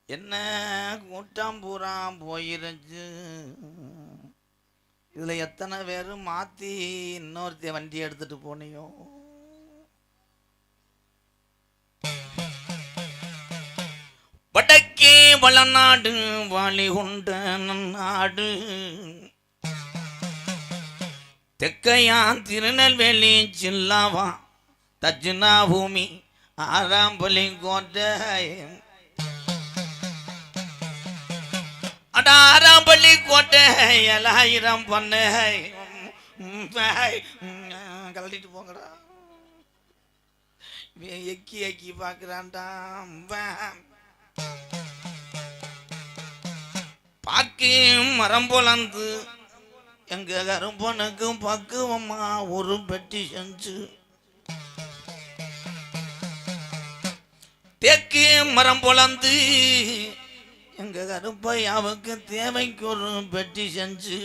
என்ன கூட்டம் பூரா போயிருச்சு. இதுல எத்தனை பேரும் மாத்தி இன்னொருத்த வண்டி எடுத்துட்டு போனியோ. வடக்கே வளநாடு வாலி கொண்ட நாடு, தெக்கையா திருநெல்வேலி சில்லாவா தஜ்னா பூமி ஆராம்பலி கோட்டை. அடாராம்பள்ளி கோட்டை 7000 பொண்ணு கழட்டிட்டு போங்கடா. எக்கி எக்கி பார்க்குறான்டா. பாக்கி மரம் பொலந்து எங்க கரும்பனுக்கு பக்குவமா ஒரு பெட்டி செஞ்சு, தேக்கு மரம் பொலந்து எங்க கருப்பையாவுக்கு தேவைக்கு ஒரு பெட்டி செஞ்சு,